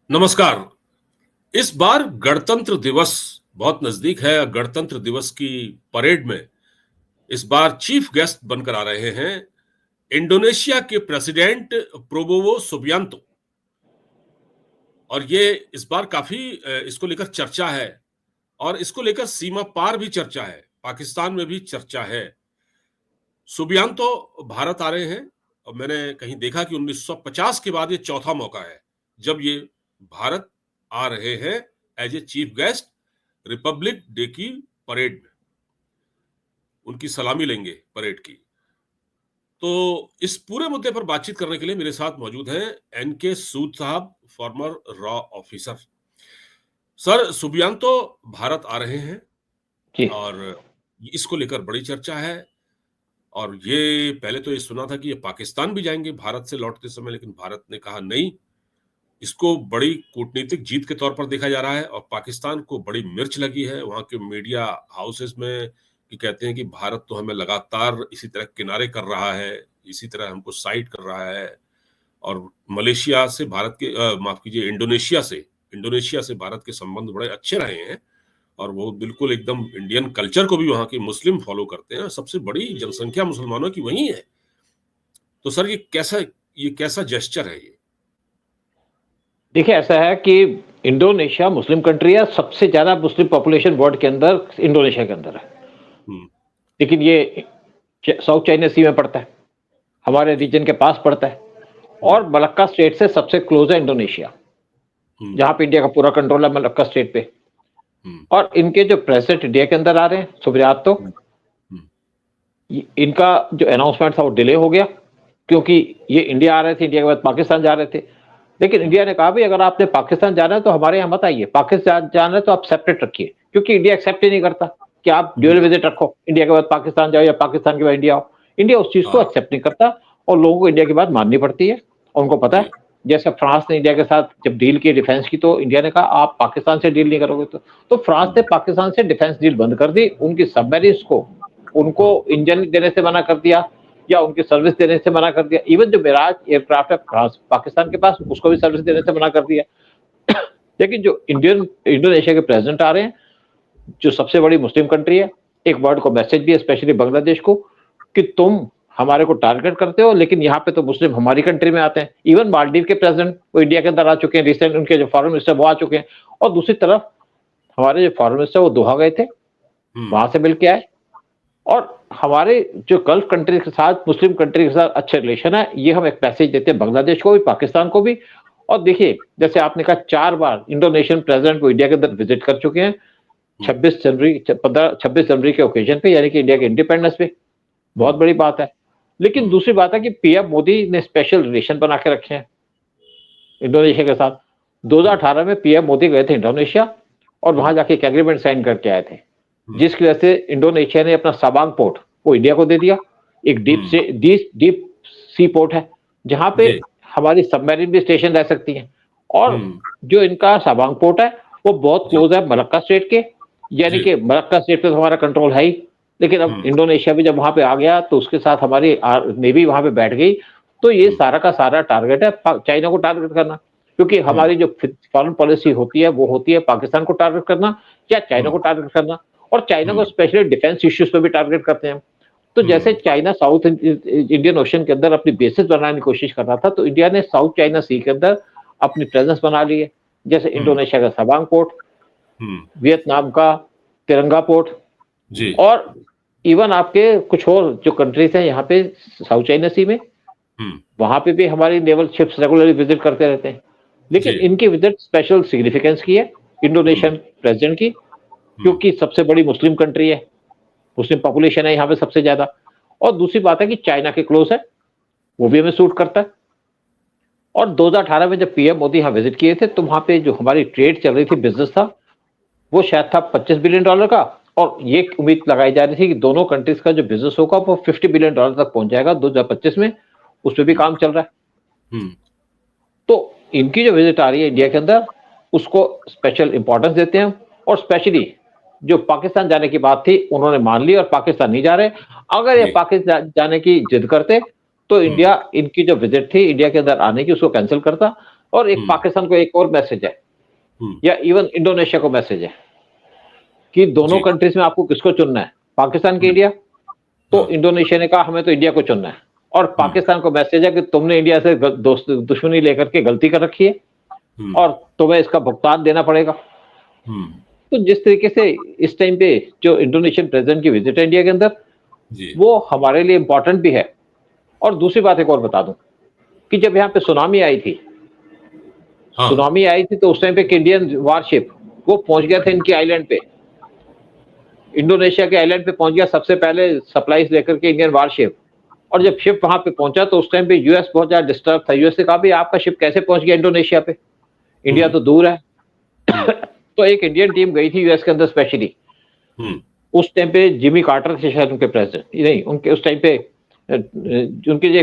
नमस्कार। इस बार गणतंत्र दिवस बहुत नजदीक है। गणतंत्र दिवस की परेड में इस बार चीफ गेस्ट बनकर आ रहे हैं इंडोनेशिया के प्रेसिडेंट प्रोबोवो सुबियांतो। और ये इस बार काफी इसको लेकर चर्चा है और इसको लेकर सीमा पार भी चर्चा है, पाकिस्तान में भी चर्चा है। सुबियांतो भारत आ रहे हैं और मैंने कहीं देखा कि 1950 के बाद ये चौथा मौका है जब ये भारत आ रहे हैं as a chief guest republic day की परेड में। उनकी सलामी लेंगे परेड की। तो इस पूरे मुद्दे पर बातचीत करने के लिए मेरे साथ मौजूद हैं एनके सूद साहब, फॉर्मर रॉ ऑफिसर। सर, सुबियांतो भारत आ रहे हैं जी। और इसको लेकर बड़ी चर्चा है। और ये पहले तो ये सुना था कि ये पाकिस्तान भी जाएंगे भारत से लौटते समय, लेकिन भारत ने कहा नहीं। इसको बड़ी कूटनीतिक जीत के तौर पर देखा जा रहा है और पाकिस्तान को बड़ी मिर्च लगी है वहां के मीडिया हाउसेस में कि कहते हैं कि भारत तो हमें लगातार इसी तरह किनारे कर रहा है, इसी तरह हमको साइड कर रहा है। और मलेशिया से भारत के माफ कीजिए, इंडोनेशिया से भारत के संबंध बड़े अच्छे रहे हैं और वो बिल्कुल एकदम इंडियन कल्चर को भी वहां के मुस्लिम फॉलो करते हैं। सबसे बड़ी जनसंख्या मुसलमानों की वही है। तो सर, ये कैसा जेस्चर है ये? देखिए, ऐसा है कि इंडोनेशिया मुस्लिम कंट्री है, सबसे ज्यादा मुस्लिम पॉपुलेशन वर्ल्ड के अंदर इंडोनेशिया के अंदर है। हम्म। लेकिन ये साउथ चाइना सी में पड़ता है, हमारे रीजन के पास पड़ता है और मलक्का स्टेट से सबसे क्लोज है इंडोनेशिया, जहां पे इंडिया का पूरा कंट्रोल है मलक्का स्टेट पे। और इनके जो प्रेसिडेंट इंडिया के अंदर आ रहे हैं सुबियांतो, इनका जो अनाउंसमेंट था वो डिले हो गया क्योंकि ये इंडिया आ रहे थे, इंडिया के बाद पाकिस्तान जा रहे थे। लेकिन इंडिया ने कहा भाई अगर आपने पाकिस्तान जाना है तो हमारे यहाँ मत आइए, पाकिस्तान जाना है तो आप सेपरेट रखिए, क्योंकि इंडिया एक्सेप्ट ही नहीं करता कि आप ड्यूअल विजिट रखो, इंडिया के बाद पाकिस्तान जाओ या पाकिस्तान के बाद इंडिया आओ। इंडिया उस चीज को एक्सेप्ट नहीं करता और लोगों को इंडिया की बात माननी पड़ती है। और उनको पता है, जैसे फ्रांस ने इंडिया के साथ जब डील की डिफेंस की तो इंडिया ने कहा आप पाकिस्तान से डील नहीं करोगे। तो फ्रांस ने पाकिस्तान से डिफेंस डील बंद कर दी, उनकी सबमरीन्स को उनको इंजन देने से मना कर दिया या उनकी सर्विस देने से मना कर दिया। इवन जो मिराज एयरक्राफ्ट है फ्रांस पाकिस्तान के पास, उसको भी सर्विस देने से मना कर दिया। लेकिन जो इंडोनेशिया के प्रेसिडेंट आ रहे हैं, जो सबसे बड़ी मुस्लिम कंट्री है, एक वर्ड को मैसेज भी है स्पेशली बांग्लादेश को कि तुम हमारे को टारगेट करते हो, लेकिन यहाँ पे तो मुस्लिम हमारी कंट्री में आते हैं। इवन मालदीव के प्रेसिडेंट वो इंडिया के अंदर आ चुके हैं, रिसेंट उनके जो फॉरेन मिनिस्टर वो आ चुके हैं। और दूसरी तरफ हमारे जो फॉरेन मिनिस्टर वो दोहा गए थे, वहां से मिल के आए। और हमारे जो गल्फ कंट्री के साथ, मुस्लिम कंट्री के साथ अच्छे रिलेशन है, ये हम एक मैसेज देते हैं बांग्लादेश को भी, पाकिस्तान को भी। और देखिए, जैसे आपने कहा 4 बार इंडोनेशियन प्रेसिडेंट वो इंडिया के अंदर विजिट कर चुके हैं 26 जनवरी के ओकेजन पे, यानी कि इंडिया के इंडिपेंडेंस पे। बहुत बड़ी बात है। लेकिन दूसरी बात है कि पीएम मोदी ने स्पेशल रिलेशन बना के रखे हैं इंडोनेशिया के साथ। 2018 में पीएम मोदी गए थे इंडोनेशिया और वहां जाके एक एग्रीमेंट साइन करके आए थे, जिसकी वजह से इंडोनेशिया ने अपना सबांग पोर्ट वो इंडिया को दे दिया। एक डीप सी पोर्ट है जहां पे हमारी सबमरीन भी स्टेशन रह सकती हैं। और जो इनका सबांग पोर्ट है वो बहुत क्लोज है मलक्का स्टेट के, यानी कि मलक्का स्टेट पे तो हमारा कंट्रोल है ही। लेकिन अब इंडोनेशिया भी जब वहां पे आ गया तो उसके साथ हमारी नेवी वहां पे बैठ गई। तो ये सारा का सारा टारगेट है चाइना को टारगेट करना, क्योंकि हमारी जो फॉरेन पॉलिसी होती है वो होती है पाकिस्तान को टारगेट करना या चाइना को टारगेट करना। और चाइना को स्पेशली डिफेंस इश्यूज पे भी टारगेट करते हैं। तो जैसे चाइना साउथ इंडियन ओशन के अंदर अपनी बेसिस बनाने की कोशिश कर रहा था, तो इंडिया ने साउथ चाइना सी के अंदर अपनी प्रेजेंस बना ली है। जैसे इंडोनेशिया का सबांग पोर्ट, वियतनाम का तिरंगा पोर्ट, और इवन आपके कुछ और जो कंट्रीज हैं यहाँ पे साउथ चाइना सी में, वहां पे भी हमारी नेवल शिप्स रेगुलरली विजिट करते रहते हैं। लेकिन इनकी विजिट स्पेशल सिग्निफिकेंस की है इंडोनेशियन प्रेसिडेंट की, क्योंकि सबसे बड़ी मुस्लिम कंट्री है, मुस्लिम पॉपुलेशन है यहाँ पे सबसे ज्यादा। और दूसरी बात है कि चाइना के क्लोज है, वो भी हमें सूट करता है। और 2018 में जब पीएम मोदी यहाँ विजिट किए थे तो वहां पे जो हमारी ट्रेड चल रही थी, बिजनेस था, वो शायद था $25 बिलियन का। और ये उम्मीद लगाई जा रही थी कि दोनों कंट्रीज का जो बिजनेस होगा वो $50 बिलियन तक पहुंच जाएगा 2025 में। उस पर भी काम चल रहा है। तो इनकी जो विजिट आ रही है इंडिया के अंदर, उसको स्पेशल इंपॉर्टेंस देते हैं। और स्पेशली जो पाकिस्तान जाने की बात थी उन्होंने मान ली और पाकिस्तान नहीं जा रहे। अगर ये पाकिस्तान जाने की जिद करते तो इंडिया, इनकी जो विजिट थी इंडिया के अंदर आने की, उसको कैंसिल करता। और एक पाकिस्तान को एक और मैसेज है, या इवन इंडोनेशिया को मैसेज है कि दोनों कंट्रीज में आपको किसको चुनना है, पाकिस्तान के इंडिया। तो इंडोनेशिया ने कहा हमें तो इंडिया को चुनना है, और पाकिस्तान को मैसेज है कि तुमने इंडिया से दुश्मनी लेकर के गलती कर रखी है और तुम्हें इसका भुगतान देना पड़ेगा। तो जिस तरीके से इस टाइम पे जो इंडोनेशियन प्रेसिडेंट की विजिट है इंडिया के अंदर, वो हमारे लिए इंपॉर्टेंट भी है। और दूसरी बात एक और बता दूं कि जब यहाँ पे सुनामी आई थी, सुनामी आई थी तो उस टाइम पे इंडियन वारशिप वो पहुंच गया था इनकी आइलैंड पे, इंडोनेशिया के आइलैंड पे पहुंच गया सबसे पहले सप्लाईज लेकर के इंडियन वारशिप। और जब शिप वहां पे पहुंचा तो उस टाइम पे यूएस बहुत ज्यादा डिस्टर्ब था। यूएस ने कहा भाई आपका शिप कैसे पहुंच गया इंडोनेशिया पे, इंडिया तो दूर है। तो एक इंडियन टीम गई थी यूएस के अंदर स्पेशली। उस टाइम पे जिमी कार्टर थे शायद उनके प्रेसिडेंट, नहीं उनके उस टाइम पे उनके जो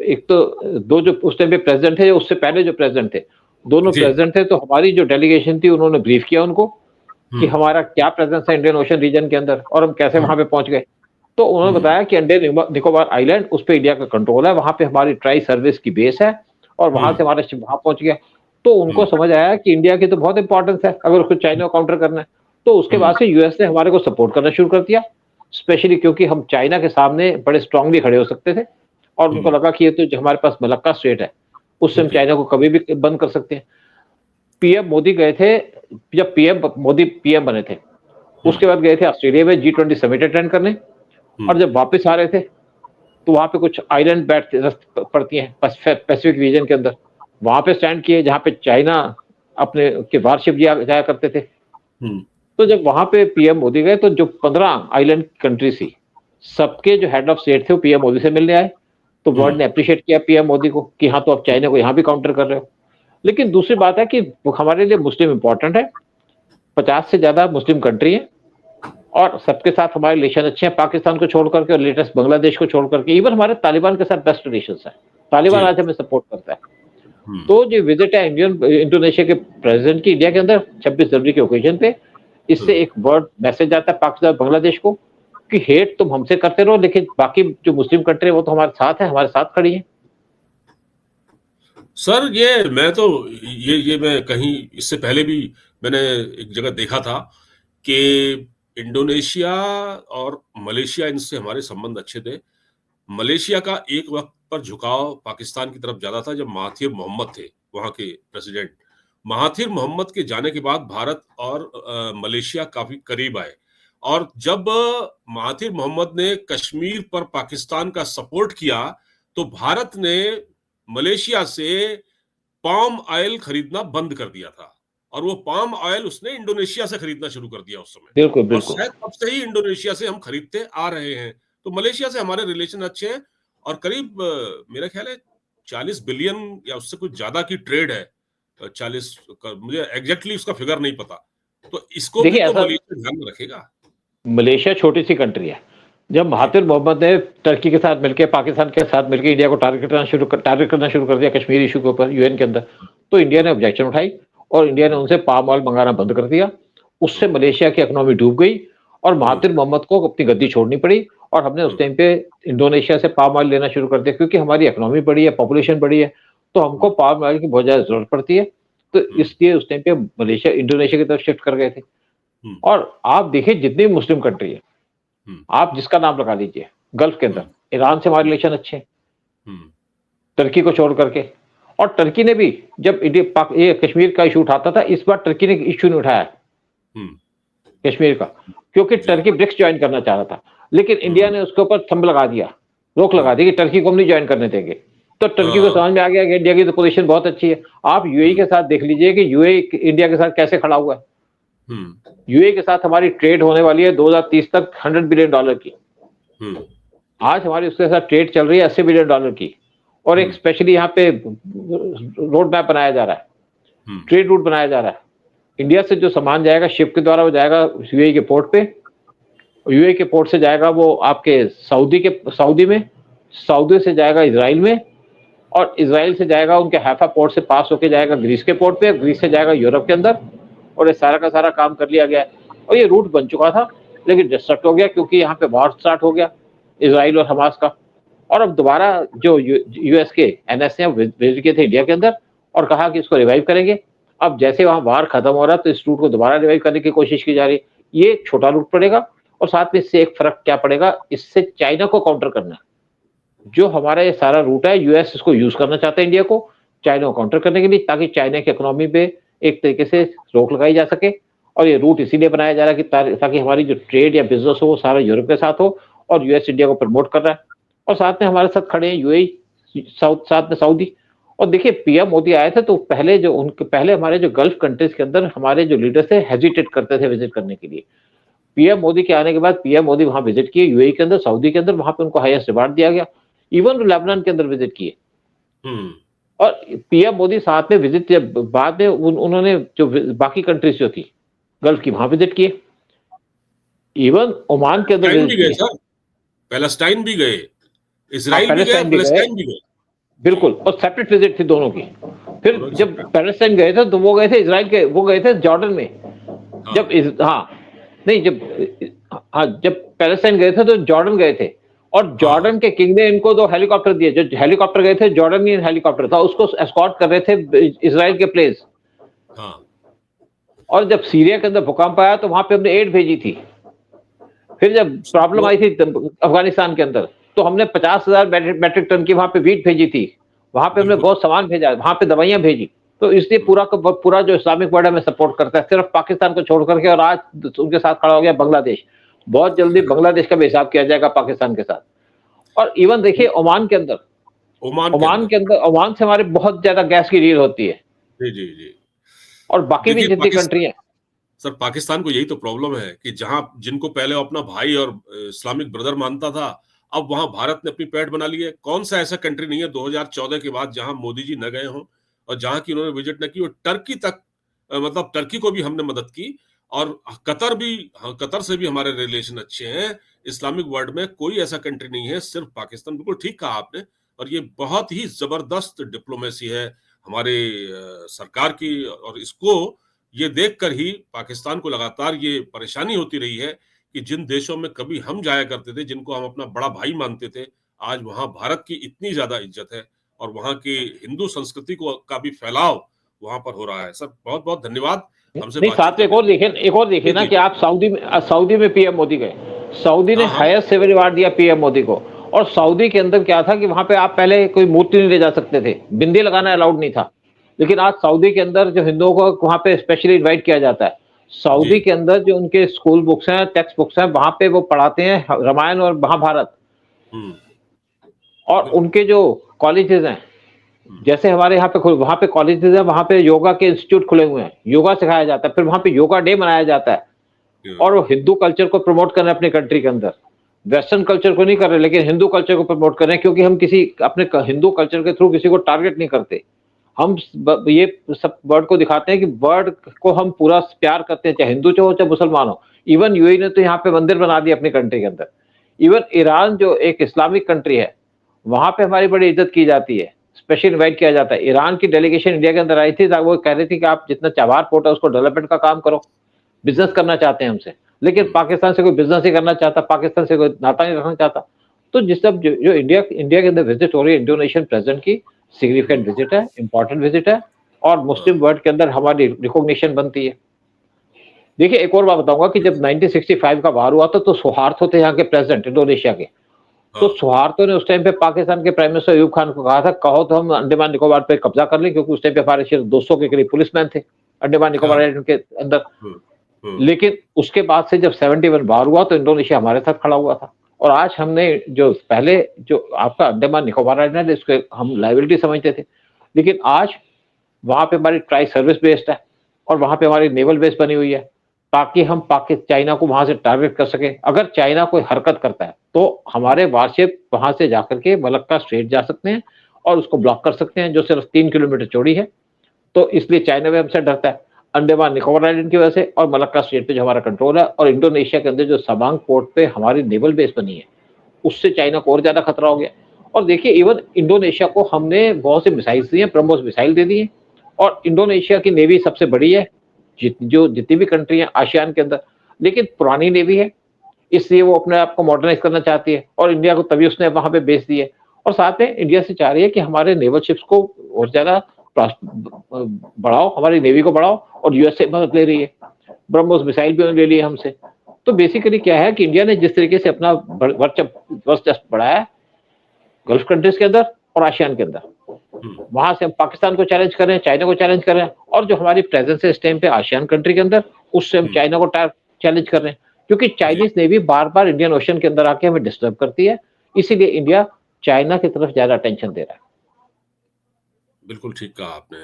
एक तो दो जो उस टाइम पे प्रेसिडेंट थे, उससे पहले जो प्रेसिडेंट थे, दोनों प्रेसिडेंट थे। तो हमारी जो डेलीगेशन थी उन्होंने ब्रीफ किया उनको कि हमारा क्या प्रेजेंस है इंडियन ओशन रीजन के अंदर और हम कैसे वहां पे पहुंच गए। तो उन्होंने बताया कि अंडमान निकोबार आइलैंड उस पर इंडिया का कंट्रोल है, वहां पे हमारी ट्राई सर्विस की बेस है और वहां से हमारा शिप वहां पहुंच गया। तो उनको समझ आया कि इंडिया की तो बहुत इंपॉर्टेंस है अगर उसको चाइना को काउंटर करना है। तो उसके बाद से यूएस ने हमारे को सपोर्ट करना शुरू कर दिया, स्पेशली क्योंकि हम चाइना के सामने बड़े स्ट्रांगली खड़े हो सकते थे और उनको लगा कि ये तो जो हमारे पास मलक्का स्टेट है उससे हम चाइना को कभी भी बंद कर सकते हैं। पीएम मोदी गए थे, जब पीएम मोदी पीएम बने थे उसके बाद गए थे ऑस्ट्रेलिया में G20 समिट अटेंड करने, और जब वापस आ रहे थे तो वहां पे कुछ आइलैंड पड़ती हैं पैसिफिक रीजन के अंदर, वहां पे स्टैंड किए जहां पे चाइना अपने के वारशिप जाया करते थे। तो जब वहां पे पीएम मोदी गए तो जो 15 आइलैंड कंट्रीज थी सबके जो हेड ऑफ स्टेट थे वो पीएम मोदी से मिलने आए। तो वर्ल्ड ने अप्रिशिएट किया पीएम मोदी को कि हाँ तो आप चाइना को यहाँ भी काउंटर कर रहे हो। लेकिन दूसरी बात है कि हमारे लिए मुस्लिम इंपॉर्टेंट है, 50 से ज्यादा मुस्लिम कंट्री है और सबके साथ हमारे रिलेशन अच्छे हैं, पाकिस्तान को छोड़ करके और लेटेस्ट बांग्लादेश को छोड़ करके। इवन हमारे तालिबान के साथ बेस्ट रिलेशन है, तालिबान आज हमें सपोर्ट करता है। तो जो विजिट है इंडोनेशिया के प्रेसिडेंट की इंडिया के अंदर 26 जनवरी के ओकेजन पे, इससे एक वर्ड मैसेज आता है पाकिस्तान बांग्लादेश को कि हेट तुम हमसे करते रहो लेकिन बाकी जो मुस्लिम कंट्री है वो तो हमारे साथ है, हमारे साथ खड़ी है। सर ये मैं कहीं इससे पहले भी मैंने एक जगह देखा था कि इंडोनेशिया और मलेशिया, इनसे हमारे संबंध अच्छे थे। मलेशिया का एक वक्त पर झुकाव पाकिस्तान की तरफ ज्यादा था जब महाथिर मोहम्मद थे वहां के प्रेसिडेंट। महाथिर मोहम्मद के जाने के बाद भारत और मलेशिया काफी करीब आए, और जब महाथिर मोहम्मद ने कश्मीर पर पाकिस्तान का सपोर्ट किया तो भारत ने मलेशिया से पाम ऑयल खरीदना बंद कर दिया था, और वो पाम ऑयल उसने इंडोनेशिया से खरीदना शुरू कर दिया उस समय। बिल्कुल और बिल्कुल शायद तब से ही इंडोनेशिया से हम खरीदते आ रहे हैं। तो मलेशिया से हमारे रिलेशन अच्छे हैं और करीब मेरा ख्याल है 40 बिलियन या उससे कुछ ज्यादा की ट्रेड है। 40 मुझे एग्जैक्टली उसका फिगर नहीं पता। तो इसको भी तो मलेशिया ध्यान में रखेगा। मलेशिया छोटी सी कंट्री है। जब महातिर मोहम्मद ने टर्की के साथ मिलकर, पाकिस्तान के साथ मिलकर इंडिया को टारगेट करना शुरू कर दिया कश्मीर इशू के ऊपर यूएन के अंदर, तो इंडिया ने ऑब्जेक्शन उठाई और इंडिया ने उनसे पाम ऑयल मंगाना बंद कर दिया। उससे मलेशिया की इकोनॉमी डूब गई और महातिर मोहम्मद को अपनी गद्दी छोड़नी पड़ी और हमने उस टाइम पे इंडोनेशिया से पाम ऑयल लेना शुरू कर दिया, क्योंकि हमारी इकोनॉमी बड़ी है, पॉपुलेशन बड़ी है, तो हमको पाम ऑयल की बहुत ज्यादा जरूरत पड़ती है। तो इसलिए उस टाइम पे मलेशिया इंडोनेशिया की तरफ शिफ्ट कर गए थे। और आप देखिए जितनी मुस्लिम कंट्री है, आप जिसका नाम लगा लीजिए गल्फ के अंदर, ईरान से हमारे रिलेशन अच्छे हैं टर्की को छोड़ करके। और टर्की ने भी जब ये कश्मीर का इशू उठाता था, इस बार टर्की ने इशू नहीं उठाया कश्मीर का, क्योंकि टर्की ब्रिक्स ज्वाइन करना चाह रहा था, लेकिन इंडिया ने उसके ऊपर थंब लगा दिया, रोक लगा दी कि टर्की को हम नहीं ज्वाइन करने देंगे। तो टर्की को समझ में आ गया कि इंडिया की तो पोजीशन बहुत अच्छी है। आप यूएई के साथ देख लीजिए कि यूएई इंडिया के साथ कैसे खड़ा हुआ है। यूएई के साथ हमारी ट्रेड होने वाली है 2030 तक $100 बिलियन की। आज हमारी उसके साथ ट्रेड चल रही है $80 बिलियन की, और एक स्पेशली यहाँ पे रोड मैप बनाया जा रहा है, ट्रेड रूट बनाया जा रहा है। इंडिया से जो सामान जाएगा शिप के द्वारा वो जाएगा यूएई के पोर्ट पे, यूएई के पोर्ट से जाएगा वो आपके सऊदी में, सऊदी से जाएगा इजराइल में, और इजराइल से जाएगा उनके हैफा पोर्ट से पास होके जाएगा ग्रीस के पोर्ट पे, ग्रीस से जाएगा यूरोप के अंदर। और ये सारा का सारा काम कर लिया गया है और ये रूट बन चुका था, लेकिन डिस्ट्रक्ट हो गया क्योंकि यहाँ पे वॉर स्टार्ट हो गया इजराइल और हमास का। और अब दोबारा जो यूएस के एनएसए विजिट किए थे इंडिया के अंदर, और कहा कि इसको रिवाइव करेंगे। अब जैसे वहाँ वार खत्म हो रहा है तो इस रूट को दोबारा रिवाइव करने की कोशिश की जा रही है। ये छोटा रूट पड़ेगा और साथ में इससे एक फ़र्क क्या पड़ेगा, इससे चाइना को काउंटर करना है। जो हमारा ये सारा रूट है, यूएस इसको यूज़ करना चाहता है इंडिया को, चाइना को काउंटर करने के लिए, ताकि चाइना की इकोनॉमी पे एक तरीके से रोक लगाई जा सके। और ये रूट इसीलिए बनाया जा रहा है कि ताकि हमारी जो ट्रेड या बिज़नेस हो वो सारा यूरोप के साथ हो, और यूएस इंडिया को प्रमोट कर रहा है। और साथ में हमारे साथ खड़े हैं यूएई, साथ में सऊदी। और देखिए पीएम मोदी आए थे तो पहले हमारे जो गल्फ कंट्रीज़ के अंदर हमारे जो लीडर्स थे हेजिटेट करते थे विज़िट करने के लिए। पीएम मोदी के आने के बाद पीएम मोदी वहाँ विज़िट किए यूएई के अंदर, सऊदी के अंदर, वहाँ पे उनको हाईएस्ट रिवार्ड दिया गया। इवन लेबनान के अंदर विज़िट किए। हम्म। और पीएम मोदी साथ में विज़िट किए, बाद में उन्होंने जो बाकी कंट्रीज़ जो थी गल्फ की, वहाँ विज़िट किए। इवन ओमान के अंदर पैलेस्टाइन विज़िट भी गए किए। सर, पैलेस्टाइन भी गए, हाँ, इज़राइल भी गए, पैलेस्टाइन भी गए, पैलेस्टाइन भी गए। जी, बिल्कुल, और सेपरेट विज़िट थी दोनों की। फिर दोनों जब सेपरेट। पैलेस्टाइन गए थे तो वो गए थे इज़राइल के, वो गए थे जॉर्डन में। हाँ, जब हाँ, नहीं जब हाँ, जब पैलेस्टाइन गए थे तो जॉर्डन गए थे, और हाँ, हाँ, जॉर्डन के किंग ने इनको 2 हेलीकॉप्टर दिए। जो हेलीकॉप्टर गए थे जॉर्डनियन हेलीकॉप्टर था, उसको एस्कॉर्ट कर रहे थे इज़राइल के प्लेन्स। हाँ। और जब सीरिया के अंदर भूकंप आया तो वहाँ पे हमने एड भेजी थी। फिर जब प्रॉब्लम वो आई थी अफ़गानिस्तान के अंदर, तो हमने 50,000 मैट्रिक टन की वहाँ पे व्हीट भेजी थी। वहाँ पे हमने बिल्कुल। बहुत सामान भेजा, वहाँ पे दवाइयाँ भेजी। तो इसलिए पूरा का पूरा जो इस्लामिक वर्ल्ड हमें सपोर्ट करता है, सिर्फ पाकिस्तान को छोड़ करके, और आज उनके साथ खड़ा हो गया बांग्लादेश। बहुत जल्दी बांग्लादेश का भी हिसाब किया जाएगा पाकिस्तान के साथ। और इवन देखिए ओमान के अंदर, ओमान के अंदर। ओमान से हमारे बहुत ज़्यादा गैस की डील होती है, जी, जी, जी। और बाकी भी देखिए जितनी कंट्री हैं। सर पाकिस्तान को यही तो प्रॉब्लम है कि जहाँ जिनको पहले वो अपना भाई और इस्लामिक ब्रदर मानता था, अब वहाँ भारत ने अपनी पैठ बना ली है। कौन-सा ऐसा कंट्री नहीं है 2014 के बाद जहाँ मोदी जी न गए हों और जहाँ की उन्होंने विज़िट न की, और टर्की तक मतलब टर्की को भी हमने मदद की, और कतर भी, हाँ, कतर से भी हमारे रिलेशन अच्छे हैं। इस्लामिक वर्ल्ड में कोई ऐसा कंट्री नहीं है, सिर्फ पाकिस्तान। बिल्कुल ठीक कहा आपने, और ये बहुत ही ज़बरदस्त डिप्लोमेसी है हमारे सरकार की, और इसको ये देखकर ही पाकिस्तान को लगातार ये परेशानी होती रही है कि जिन देशों में कभी हम जाया करते थे, जिनको हम अपना बड़ा भाई मानते थे, आज वहाँ भारत की इतनी ज़्यादा इज़्ज़त है, और वहाँ की हिंदू संस्कृति को का भी फैलाव वहाँ पर हो रहा है। सर बहुत-बहुत धन्यवाद हमसे नहीं, बातचीत साथ में करने के लिए। एक और देखिए जी, ना जी, कि जी। आप सऊदी में पीएम मोदी गए। सऊदी ने हाँ, हाँ। हाईएस्ट सिविल रिवार्ड दिया पीएम मोदी को। और सऊदी के अंदर क्या था कि वहाँ पे आप पहले कोई मूर्ति नहीं ले जा सकते थे, बिंदी लगाना अलाउड नहीं था। लेकिन आज सऊदी के अंदर जो हिंदुओं को वहाँ पे स्पेशली इनवाइट किया जाता है। जी। सऊदी के अंदर जो उनके स्कूल बुक्स हैं, टेक्स्ट बुक्स हैं, वहाँ पे वो पढ़ाते हैं रामायण और महाभारत। हुँ, और बिल्कुल। उनके जो कॉलेजेस हैं, हुँ, जैसे हमारे यहाँ पे वहाँ पे कॉलेजेस हैं, वहाँ पे योगा के इंस्टीट्यूट खुले हुए हैं, योगा सिखाया जाता है, फिर वहाँ पे योगा डे मनाया जाता है। हुँ, और वो हिंदू कल्चर को प्रमोट कर रहे हैं अपने कंट्री के अंदर। वेस्टर्न कल्चर को नहीं कर रहे, लेकिन हिंदू कल्चर को प्रमोट कर रहे हैं, क्योंकि हम किसी अपने हिंदू कल्चर के थ्रू किसी को टारगेट नहीं करते। हम ये सब वर्ल्ड को दिखाते हैं कि वर्ल्ड को हम पूरा प्यार करते हैं, चाहे हिंदू हो चाहे मुसलमान हो। इवन यूएई ने तो यहाँ पे मंदिर बना दिया अपनी कंट्री के अंदर। इवन ईरान जो एक इस्लामिक कंट्री है, वहाँ पे हमारी बड़ी इज्जत की जाती है, स्पेशल इनवाइट किया जाता है। ईरान की डेलीगेशन इंडिया के अंदर आई थी, वो कह रही थी कि आप जितना चाबहार पोर्ट है उसको डेवलपमेंट का काम करो, हुँ, बिज़नेस करना चाहते हैं हमसे। लेकिन हुँ, पाकिस्तान से कोई बिज़नेस नहीं करना चाहता, पाकिस्तान से कोई नाता नहीं रखना चाहता। तो जिस सब जो इंडिया के अंदर विज़िट हो रही है इंडोनेशियन प्रेज़िडेंट की, हुँ, सिग्निफिकेंट विज़िट है, इम्पोर्टेंट विज़िट है, और हाँ, मुस्लिम वर्ल्ड के अंदर हमारी रिकॉग्निशन बनती है। देखिए एक और बात बताऊँगा कि जब 1965 का वार हुआ था तो सुहार्तो थे यहाँ के प्रेज़िडेंट इंडोनेशिया के। तो हाँ, सुहार्तो ने उस टाइम पे पाकिस्तान के प्राइम मिनिस्टर अयूब खान को कहा था, कहो तो हम अंडमान निकोबार पे कब्ज़ा कर लें, क्योंकि उस टाइम पे हमारे सिर्फ 200 के करीब पुलिसमैन थे, अंडमान हाँ, निकोबार आइलैंड के अंदर। हुँ, हुँ, लेकिन उसके बाद से जब 71 वार हुआ तो इंडोनेशिया हमारे साथ खड़ा हुआ था। और आज हमने जो पहले जो आपका अंडमान निकोबार आइलैंड है, इसको हम लायबिलिटी समझते थे। लेकिन आज वहाँ पे हमारी ट्राई सर्विस बेस्ड है, और वहाँ पे हमारी नेवल बेस बनी हुई है, ताकि हम चाइना को वहाँ से टारगेट कर सकें। अगर चाइना कोई हरकत करता है, तो हुँ, हमारे वारशिप वहाँ से जाकर के मलक्का स्ट्रेट जा सकते हैं और उसको ब्लॉक कर सकते हैं, जो सिर्फ 3 किलोमीटर चौड़ी है। तो इसलिए चाइना भी हमसे डरता है, अंडमान निकोबार आइलैंड की वजह से, और मलक्का स्ट्रेट पे जो हमारा कंट्रोल है, और इंडोनेशिया के अंदर जो सबांग पोर्ट पे हमारी नेवल बेस बनी है, उससे चाइना को और ज़्यादा खतरा हो गया। और देखिए इवन इंडोनेशिया को हमने बहुत सी मिसाइल्स दी हैं, ब्रह्मोस मिसाइल दे दी है, और इंडोनेशिया की नेवी सबसे बड़ी है, जितनी भी कंट्री है आसियान के अंदर, लेकिन पुरानी नेवी है, इसलिए वो अपने आप को मॉडर्नाइज़ करना चाहती है, और इंडिया को तभी उसने वहाँ पे बेस दी है। और साथ में इंडिया से चाह रही है कि हमारे नेवल शिप्स को और ज़्यादा बढ़ाओ, हमारी नेवी को बढ़ाओ, और यूएस से मदद ले रही है, ब्रह्मोस मिसाइल भी उन्होंने ले ली है हमसे। तो बेसिकली क्या है कि इंडिया ने जिस तरीके से अपना वर्चस्व बढ़ाया है गल्फ कंट्रीज के अंदर और आसियान के अंदर, वहां से हम पाकिस्तान को चैलेंज कर रहे हैं, चाइना को चैलेंज कर रहे हैं, और जो हमारी प्रेजेंस है इस टाइम पे आसियान कंट्री के अंदर, उससे हम चाइना को चैलेंज कर रहे हैं, क्योंकि चाइनीज नेवी बार बार इंडियन ओशन के अंदर आके हमें डिस्टर्ब करती है, इसीलिए इंडिया चाइना की तरफ ज्यादा अटेंशन दे रहा है। बिल्कुल ठीक कहा आपने।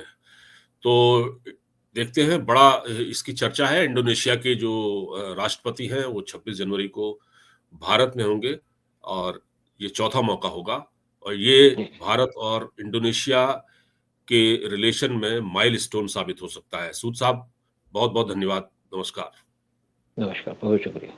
तो देखते हैं, बड़ा इसकी चर्चा है। इंडोनेशिया के जो राष्ट्रपति हैं वो 26 जनवरी को भारत में होंगे, और ये चौथा मौका होगा, और ये भारत और इंडोनेशिया के रिलेशन में माइलस्टोन साबित हो सकता है। सूद साहब, बहुत बहुत धन्यवाद। नमस्कार। नमस्कार, बहुत शुक्रिया।